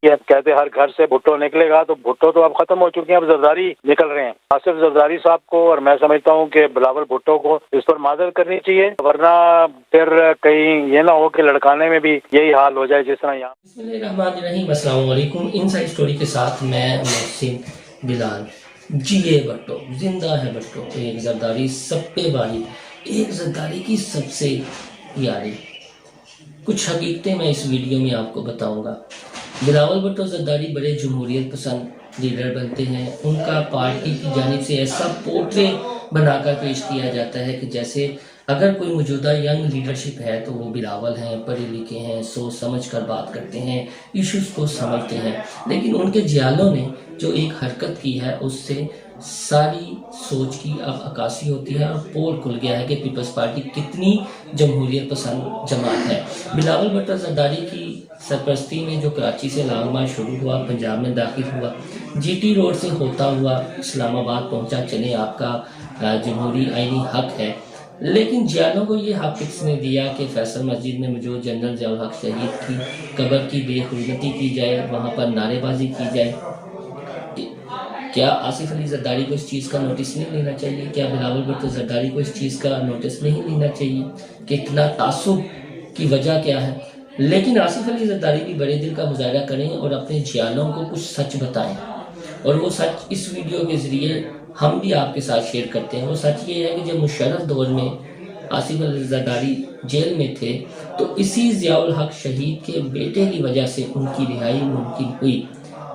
کہتے ہر گھر سے بھٹو نکلے گا، تو بھٹو تو اب ختم ہو چکے ہیں، اب زرداری نکل رہے ہیں۔ آصف زرداری صاحب کو اور میں سمجھتا ہوں کہ بلاول بھٹو کو اس پر معذرت کرنی چاہیے، ورنہ پھر کہیں یہ نہ ہو کہ لڑکانے میں بھی یہی حال ہو جائے جس طرح یہاں۔ بسم اللہ الرحمن الرحیم، السلام علیکم۔ انسائیڈ سٹوری کے ساتھ میں محسن بلال۔ جی یہ بھٹو زندہ ہے، بھٹو ایک زرداری سب پہ باری، ایک زرداری کی سب سے یاری۔ کچھ حقیقتیں میں اس ویڈیو میں آپ کو بتاؤں گا۔ بلاول بھٹو زرداری بڑے جمہوریت پسند لیڈر بنتے ہیں۔ ان کا پارٹی کی جانب سے ایسا پورٹری بنا کر پیش کیا جاتا ہے کہ جیسے اگر کوئی موجودہ ینگ لیڈرشپ ہے تو وہ بلاول ہیں، پڑھے لکھے ہیں، سوچ سمجھ کر بات کرتے ہیں، ایشوز کو سمجھتے ہیں۔ لیکن ان کے جیالوں نے جو ایک حرکت کی ہے اس سے ساری سوچ کی اب عکاسی ہوتی ہے اور پول کھل گیا ہے کہ پیپلز پارٹی کتنی جمہوریت پسند جماعت ہے۔ بلاول بھٹو زرداری کی سرپرستی میں جو کراچی سے لانگ مارچ شروع ہوا، پنجاب میں داخل ہوا، جی ٹی روڈ سے ہوتا ہوا اسلام آباد پہنچا، چلے آپ کا جمہوری آئینی حق ہے۔ لیکن جیالوں کو یہ حق کس نے دیا کہ فیصل مسجد میں موجود جنرل ضیاء الحق شہید کی قبر کی بے حرمتی کی جائے، وہاں پر نعرے بازی کی جائے؟ کیا آصف علی زرداری کو اس چیز کا نوٹس نہیں لینا چاہیے؟ کیا بلاول بھٹو زرداری کو اس چیز کا نوٹس نہیں لینا چاہیے کہ اتنا تعصب کی وجہ کیا ہے؟ لیکن آصف علی زرداری بھی بڑے دل کا مظاہرہ کریں اور اپنے جیالوں کو کچھ سچ بتائیں، اور وہ سچ اس ویڈیو کے ذریعے ہم بھی آپ کے ساتھ شیئر کرتے ہیں۔ وہ سچ یہ ہے کہ جب مشرف دور میں آصف علی زرداری جیل میں تھے تو اسی ضیاء الحق شہید کے بیٹے کی وجہ سے ان کی رہائی ممکن ہوئی۔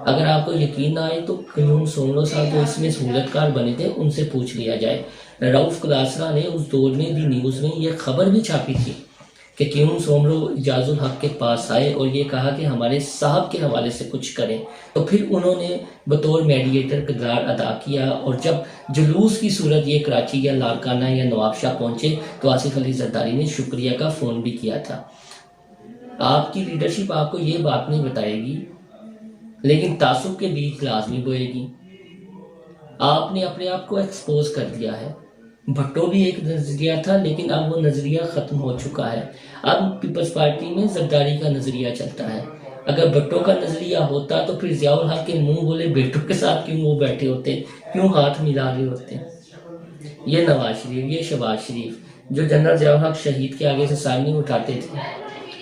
اگر آپ کو یقین نہ آئے تو قیوم سومرو صاحب جو اس میں سہولت کار بنے تھے ان سے پوچھ لیا جائے۔ رؤف کلاسرا نے اس دور میں دی نیوز میں یہ خبر بھی چھاپی تھی کہ قیوم سومرو اعجاز الحق کے پاس آئے اور یہ کہا کہ ہمارے صاحب کے حوالے سے کچھ کریں، تو پھر انہوں نے بطور میڈیٹر کردار ادا کیا، اور جب جلوس کی صورت یہ کراچی یا لاڑکانہ یا نواب شاہ پہنچے تو آصف علی زرداری نے شکریہ کا فون بھی کیا تھا۔ آپ کی لیڈرشپ آپ کو یہ بات نہیں بتائے گی، لیکن تعصب کے بیج لازمی بوئے گی۔ آپ نے اپنے آپ کو ایکسپوز کر دیا ہے۔ بھٹو بھی ایک نظریہ تھا، لیکن اب وہ نظریہ ختم ہو چکا ہے۔ اب پیپلز پارٹی میں زرداری کا نظریہ چلتا ہے۔ اگر بھٹو کا نظریہ ہوتا تو پھر ضیاء الحق کے منہ بولے بیٹوں کے ساتھ کیوں وہ بیٹھے ہوتے، کیوں ہاتھ ملا رہے ہوتے؟ یہ نواز شریف، یہ شہباز شریف جو جنرل ضیاء الحق شہید کے آگے سے سائن نہیں اٹھاتے تھے،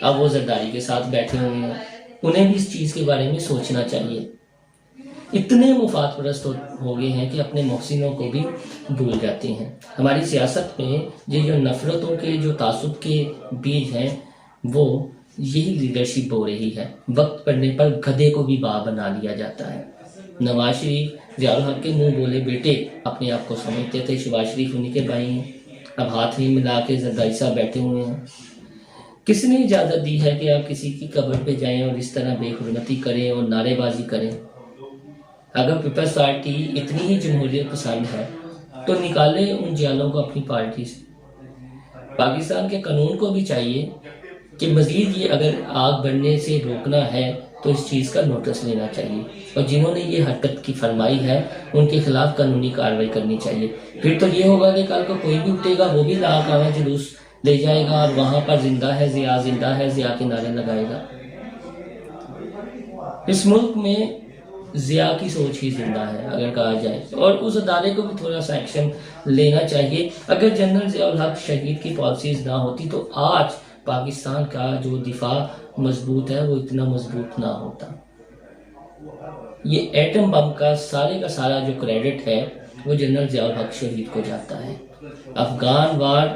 اب وہ زرداری کے ساتھ بیٹھے ہوئے ہیں۔ انہیں بھی اس چیز کے بارے میں سوچنا چاہیے۔ اتنے مفاد پرست ہو گئے ہیں کہ اپنے محسنوں کو بھی بھول جاتے ہیں۔ ہماری سیاست میں یہ جو نفرتوں کے، جو تعصب کے بیج ہیں، وہ یہی لیڈرشپ ہو رہی ہے۔ وقت پڑنے پر گدھے کو بھی باپ بنا لیا جاتا ہے۔ نواز شریف ضیاء الحق کے منہ بولے بیٹے اپنے آپ کو سمجھتے تھے، شہباز شریف انہی کے بھائی ہیں۔ اب ہاتھ نہیں ملا کے زرداری صاحب بیٹھے ہوئے ہیں۔ کس نے اجازت دی ہے کہ آپ کسی کی قبر پہ جائیں اور اس طرح بے حرمتی کریں اور نعرے بازی کریں؟ اگر پیپلز پارٹی اتنی ہی جمہوریت پسند ہے تو نکالے ان جیالوں کو اپنی پارٹی سے۔ پاکستان کے قانون کو بھی چاہیے کہ مزید یہ اگر آگ بڑھنے سے روکنا ہے تو اس چیز کا نوٹس لینا چاہیے، اور جنہوں نے یہ حرکت کی فرمائی ہے ان کے خلاف قانونی کارروائی کرنی چاہیے۔ پھر تو یہ ہوگا کہ کل کو کوئی بھی اٹھے گا وہ بھی لاکانہ جلوس لے جائے گا اور وہاں پر زندہ ہے ضیاء، زندہ ہے ضیاء کے نعرے لگائے گا۔ اس ملک میں ضیاء کی سوچ ہی زندہ ہے اگر کہا جائے، اور اس ادارے کو بھی تھوڑا سا ایکشن لینا چاہیے۔ اگر جنرل ضیاء الحق شہید کی پالیسیز نہ ہوتی تو آج پاکستان کا جو دفاع مضبوط ہے وہ اتنا مضبوط نہ ہوتا۔ یہ ایٹم بم کا سارا جو کریڈٹ ہے وہ جنرل ضیاء الحق شہید کو جاتا ہے۔ افغان وار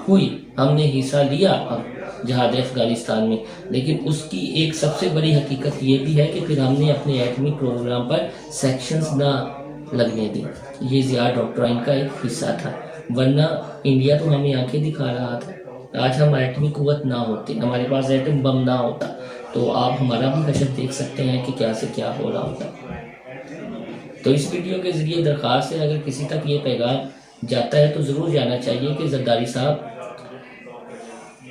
ہوئی، ہم نے حصہ لیا جہاد افغانستان میں، لیکن اس کی ایک سب سے بڑی حقیقت یہ بھی ہے کہ پھر ہم نے اپنے ایٹمی پروگرام پر سیکشنز نہ لگنے دی۔ یہ ضیاء ڈاکٹرائن کا ایک حصہ تھا، ورنہ انڈیا تو ہمیں آنکھیں دکھا رہا تھا۔ آج ہم ایٹمی قوت نہ ہوتے، ہمارے پاس ایٹم بم نہ ہوتا تو آپ ہمارا بھی حشر دیکھ سکتے ہیں کہ کیا سے کیا ہو رہا ہوتا۔ تو اس ویڈیو کے ذریعے درخواست ہے، اگر کسی تک یہ پیغام جاتا ہے تو ضرور جانا چاہیے کہ زرداری صاحب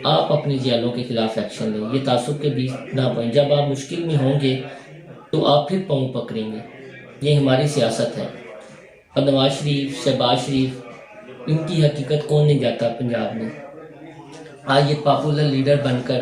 آپ اپنے جیالوں کے خلاف ایکشن لیں، یہ تعصب کے بیچ نہ پڑیں۔ جب آپ مشکل میں ہوں گے تو آپ پھر پاؤں پکڑیں گے، یہ ہماری سیاست ہے۔ اور نواز شریف، شہباز شریف، ان کی حقیقت کون نہیں جاتا پنجاب میں؟ آج یہ پاپولر لیڈر بن کر